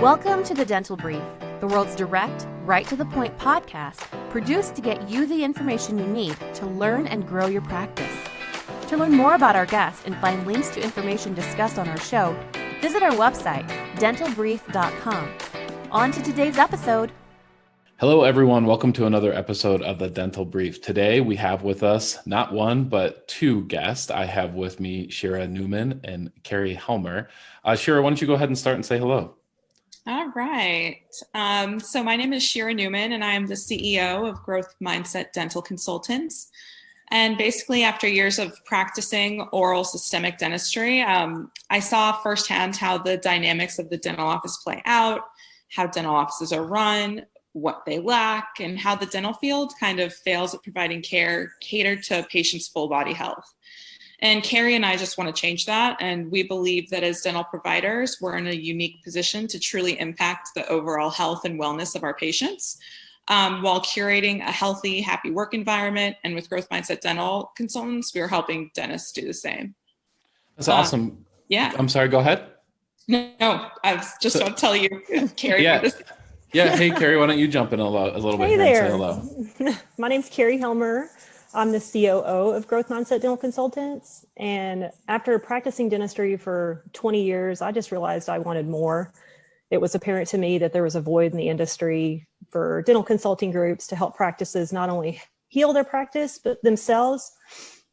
Welcome to the Dental Brief, the world's direct, right-to-the-point podcast produced to get you the information you need to learn and grow your practice. To learn more about our guests and find links to information discussed on our show, visit our website, dentalbrief.com. On to today's episode. Hello, everyone. Welcome to another episode of the Dental Brief. Today, we have with us not one, but two guests. I have with me Shira Neman and Kary Helmer. Shira, why don't you go ahead and start and say hello? All right. So my name is Shira Neman, and I am the CEO of Growth Mindset Dental Consultants. And basically, after years of practicing oral systemic dentistry, I saw firsthand how the dynamics of the dental office play out, how dental offices are run, what they lack, and how the dental field kind of fails at providing care catered to patients' full body health. And Kary and I just want to change that. And we believe that as dental providers, we're in a unique position to truly impact the overall health and wellness of our patients while curating a healthy, happy work environment. And with Growth Mindset Dental Consultants, we're helping dentists do the same. That's awesome. Yeah. I'm sorry, go ahead. No, I was just about to tell you, Kary. Yeah. Hey, Kary, why don't you jump in a little bit here here there. and say hello? My name's Kary Helmer. I'm the COO of Growth Mindset Dental Consultants. And after practicing dentistry for 20 years, I just realized I wanted more. It was apparent to me that there was a void in the industry for dental consulting groups to help practices not only heal their practice but themselves,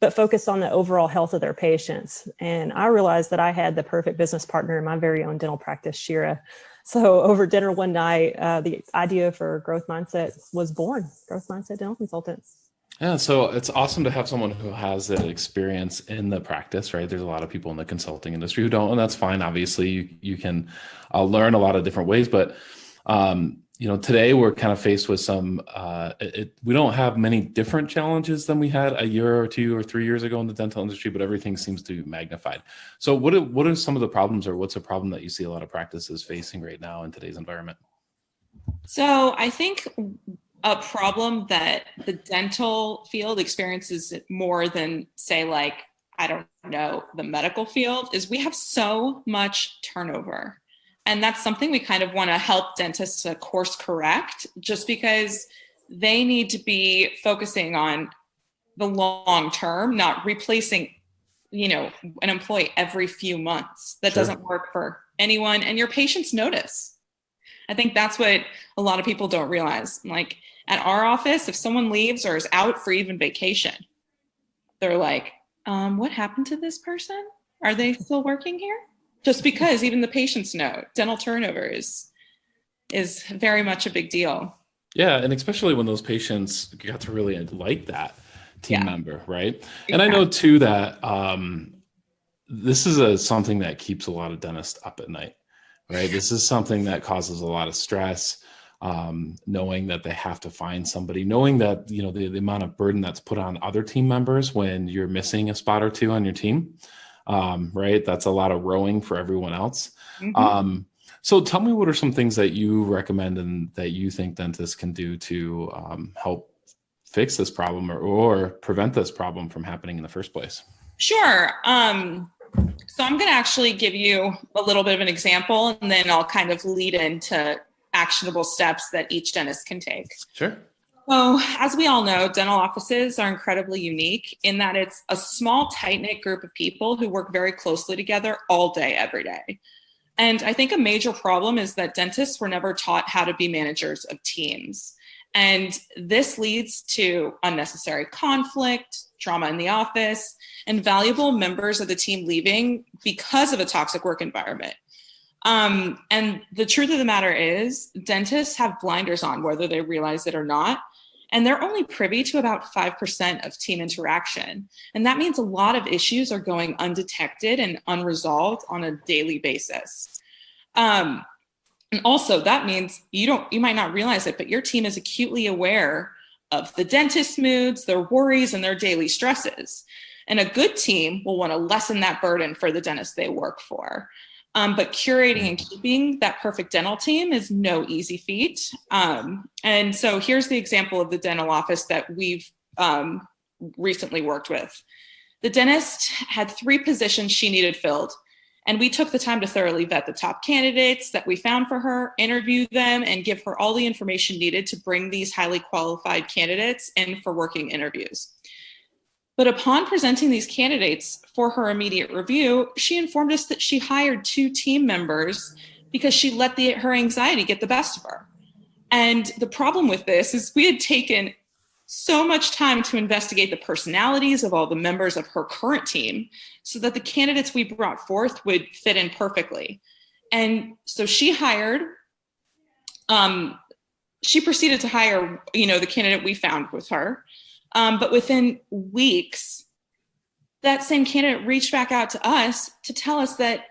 but focus on the overall health of their patients. And I realized that I had the perfect business partner in my very own dental practice, Shira. So over dinner one night, the idea for Growth Mindset was born, Growth Mindset Dental Consultants. Yeah, so it's awesome to have someone who has that experience in the practice, right? There's a lot of people in the consulting industry who don't, and that's fine. Obviously, you can learn a lot of different ways, but today we're kind of faced with some. We don't have many different challenges than we had a year or 2 or 3 years ago in the dental industry, but everything seems to be magnified. So, what are some of the problems, or what's a problem that you see a lot of practices facing right now in today's environment? So, I think a problem that the dental field experiences more than, say, the medical field is we have so much turnover. And that's something we kind of want to help dentists to course correct, just because they need to be focusing on the long term, not replacing, an employee every few months. That doesn't work for anyone. And your patients notice. I think that's what a lot of people don't realize. Like at our office, if someone leaves or is out for even vacation, they're like, what happened to this person? Are they still working here? Just because even the patients know dental turnover is very much a big deal. Yeah. And especially when those patients got to really like that team member, right? Exactly. And I know too that this is something that keeps a lot of dentists up at night. Right. This is something that causes a lot of stress, knowing that they have to find somebody, knowing that, the amount of burden that's put on other team members when you're missing a spot or two on your team. Right. That's a lot of rowing for everyone else. Mm-hmm. So tell me, what are some things that you recommend and that you think dentists can do to help fix this problem or prevent this problem from happening in the first place? Sure. So I'm going to actually give you a little bit of an example, and then I'll kind of lead into actionable steps that each dentist can take. Sure. So as we all know, dental offices are incredibly unique in that it's a small, tight-knit group of people who work very closely together all day, every day. And I think a major problem is that dentists were never taught how to be managers of teams. And this leads to unnecessary conflict, trauma in the office, and valuable members of the team leaving because of a toxic work environment. And the truth of the matter is, dentists have blinders on, whether they realize it or not. And they're only privy to about 5% of team interaction. And that means a lot of issues are going undetected and unresolved on a daily basis. And also that means you might not realize it, but your team is acutely aware of the dentist's moods, their worries, and their daily stresses. And a good team will want to lessen that burden for the dentist they work for. But curating and keeping that perfect dental team is no easy feat. And so here's the example of the dental office that we've recently worked with. The dentist had 3 positions she needed filled, And we took the time to thoroughly vet the top candidates that we found for her, interview them, and give her all the information needed to bring these highly qualified candidates in for working interviews. But upon presenting these candidates for her immediate review, she informed us that she hired 2 team members because she let her anxiety get the best of her. And the problem with this is we had taken so much time to investigate the personalities of all the members of her current team so that the candidates we brought forth would fit in perfectly. And so she proceeded to hire, the candidate we found with her. But within weeks, that same candidate reached back out to us to tell us that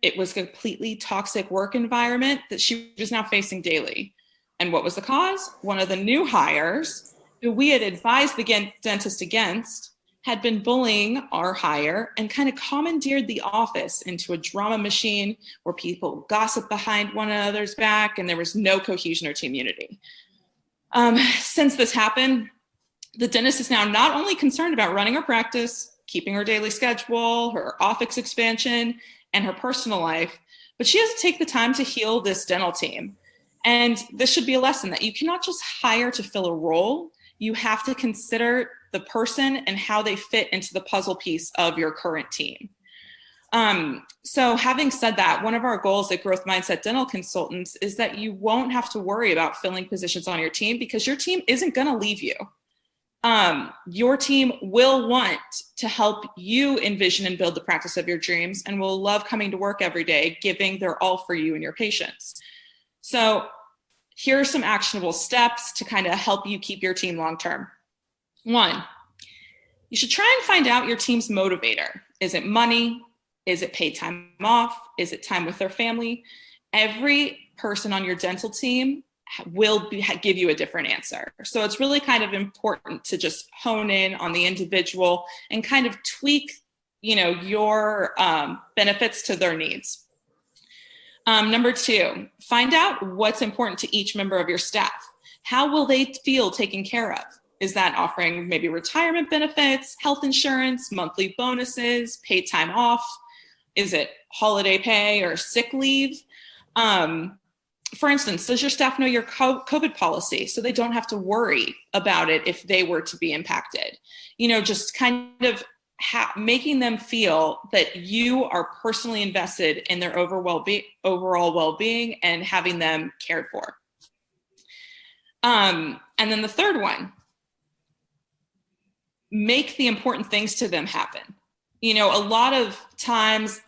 it was a completely toxic work environment that she was now facing daily. And what was the cause? One of the new hires, who we had advised the dentist against, had been bullying our hire and kind of commandeered the office into a drama machine where people gossip behind one another's back and there was no cohesion or team unity. Since this happened, the dentist is now not only concerned about running her practice, keeping her daily schedule, her office expansion, and her personal life, but she has to take the time to heal this dental team. And this should be a lesson that you cannot just hire to fill a role. You have to consider the person and how they fit into the puzzle piece of your current team. So having said that, one of our goals at Growth Mindset Dental Consultants is that you won't have to worry about filling positions on your team because your team isn't going to leave you. Your team will want to help you envision and build the practice of your dreams and will love coming to work every day, giving their all for you and your patients. So here are some actionable steps to kind of help you keep your team long-term. 1, you should try and find out your team's motivator. Is it money? Is it paid time off? Is it time with their family? Every person on your dental team will give you a different answer. So it's really kind of important to just hone in on the individual and kind of tweak, your benefits to their needs. Number 2, find out what's important to each member of your staff. How will they feel taken care of? Is that offering maybe retirement benefits, health insurance, monthly bonuses, paid time off? Is it holiday pay or sick leave? For instance, does your staff know your COVID policy so they don't have to worry about it if they were to be impacted? Just kind of making them feel that you are personally invested in their overall well-being and having them cared for. And then the third one, make the important things to them happen. A lot of times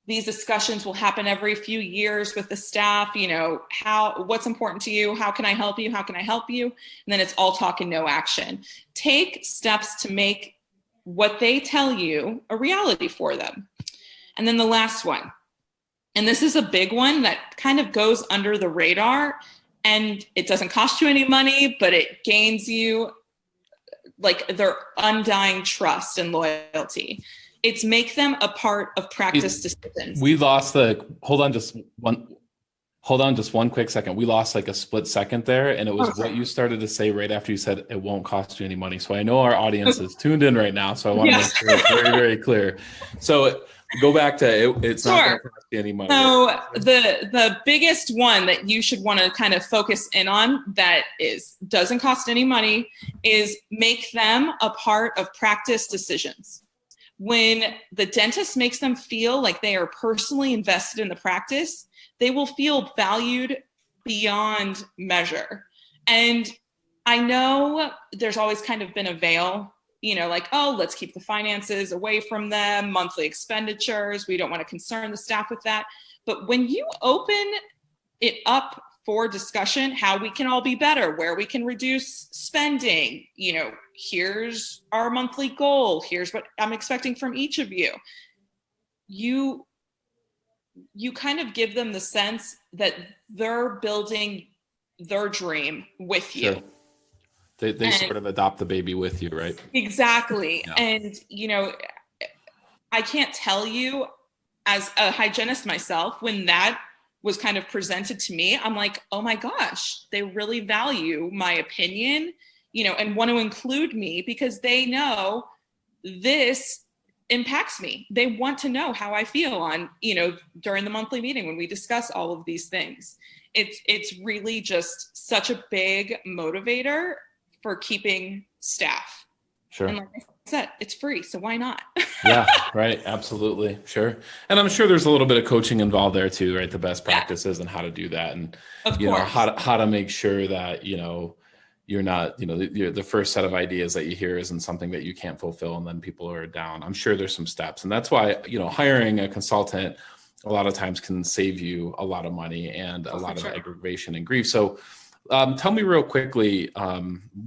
these discussions will happen every few years with the staff, what's important to you? How can I help you? How can I help you? And then it's all talk and no action. Take steps to make what they tell you a reality for them. And then the last one, and this is a big one that kind of goes under the radar and it doesn't cost you any money, but it gains you their undying trust and loyalty. It's make them a part of practice decisions. We lost hold on just one quick second. We lost a split second there. And it was what you started to say right after you said it won't cost you any money. So I know our audience is tuned in right now. So I want to make sure it's very, very clear. So go back to it's not going to cost you any money. So the biggest one that you should want to kind of focus in on that doesn't cost any money is make them a part of practice decisions. When the dentist makes them feel like they are personally invested in the practice, they will feel valued beyond measure. And I know there's always kind of been a veil, let's keep the finances away from them, monthly expenditures. We don't want to concern the staff with that. But when you open it up for discussion, how we can all be better, where we can reduce spending, here's our monthly goal, here's what I'm expecting from each of you. You kind of give them the sense that they're building their dream with you. Sure. They sort of adopt the baby with you, right? Exactly. Yeah. And, I can't tell you as a hygienist myself, when that was kind of presented to me, I'm like, oh my gosh, they really value my opinion, and want to include me because they know this impacts me. They want to know how I feel on, during the monthly meeting when we discuss all of these things. It's really just such a big motivator for keeping staff. Sure. And like I said, it's free, so why not? Yeah, right. Absolutely. Sure. And I'm sure there's a little bit of coaching involved there too, right? The best practices and how to do that. And, of course, how to make sure that, you're not, the first set of ideas that you hear isn't something that you can't fulfill. And then people are down. I'm sure there's some steps. And that's why, hiring a consultant a lot of times can save you a lot of money and a lot of aggravation and grief. So tell me real quickly,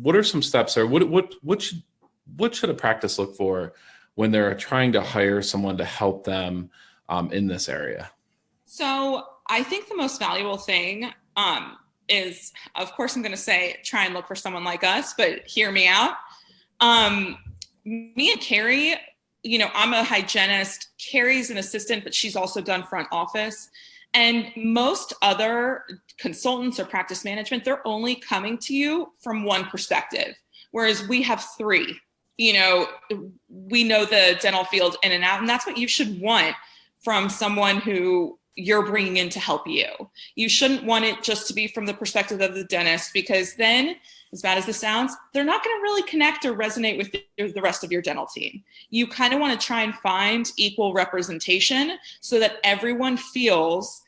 what are some steps, or what should a practice look for when they're trying to hire someone to help them in this area? So I think the most valuable thing is, of course, I'm going to say, try and look for someone like us, but hear me out. Me and Kary, I'm a hygienist. Kary's an assistant, but she's also done front office. And most other consultants or practice management, they're only coming to you from one perspective, whereas we have three. We know the dental field in and out, and that's what you should want from someone who you're bringing in to help you. You shouldn't want it just to be from the perspective of the dentist, because then, as bad as this sounds, they're not going to really connect or resonate with the rest of your dental team. You kind of want to try and find equal representation so that everyone feels,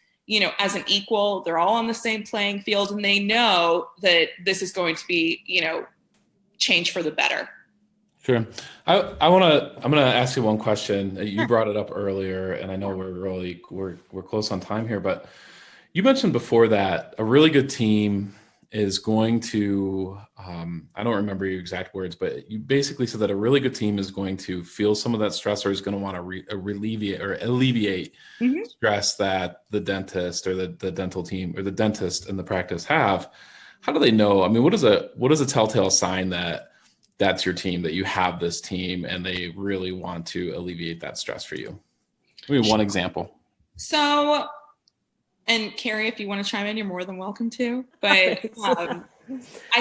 as an equal, they're all on the same playing field, and they know that this is going to be, change for the better. Sure. I'm going to ask you one question. You brought it up earlier, and I know we're close on time here, but you mentioned before that a really good team is going to, I don't remember your exact words, but you basically said that a really good team is going to feel some of that stress, or is going to want to alleviate stress that the dentist or the dental team or the dentist and the practice have. How do they know? I mean, what is a telltale sign that that's your team, that you have this team and they really want to alleviate that stress for you? Give me one example. So, and Kary, if you want to chime in, you're more than welcome to. But I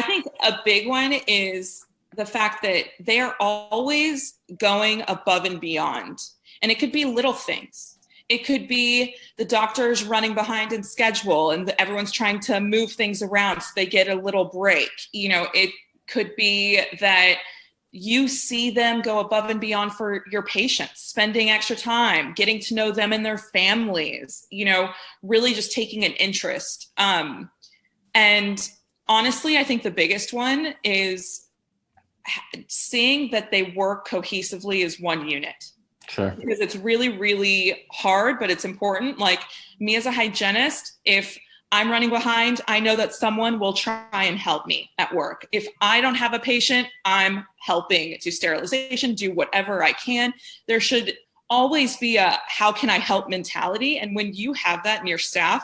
think a big one is the fact that they are always going above and beyond. And it could be little things. It could be the doctor's running behind in schedule and everyone's trying to move things around so they get a little break. It could be that you see them go above and beyond for your patients, spending extra time, getting to know them and their families, really just taking an interest. And honestly, I think the biggest one is seeing that they work cohesively as one unit. Sure. Because it's really, really hard, but it's important. Like me as a hygienist, if I'm running behind, I know that someone will try and help me at work. If I don't have a patient, I'm helping do sterilization, do whatever I can. There should always be a how can I help mentality. And when you have that in your staff,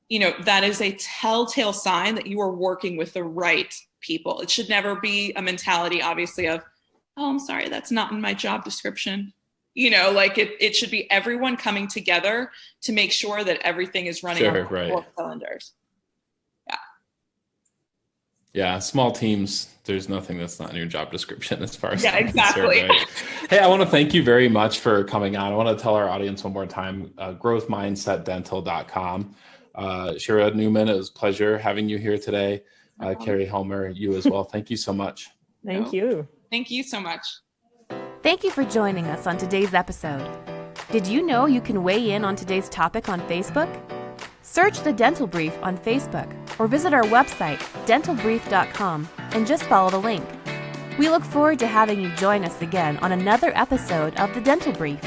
that is a telltale sign that you are working with the right people. It should never be a mentality, obviously, of, oh, I'm sorry, that's not in my job description. It should be everyone coming together to make sure that everything is running on all cylinders. Yeah. Yeah. Small teams, there's nothing that's not in your job description as far as exactly. Concerned, right? Hey, I want to thank you very much for coming on. I want to tell our audience one more time, growthmindsetdental.com. Shira, Neman, it was a pleasure having you here today. Kary, Helmer, you as well. Thank you so much. Thank you. Thank you so much. Thank you for joining us on today's episode. Did you know you can weigh in on today's topic on Facebook? Search The Dental Brief on Facebook or visit our website, dentalbrief.com, and just follow the link. We look forward to having you join us again on another episode of The Dental Brief.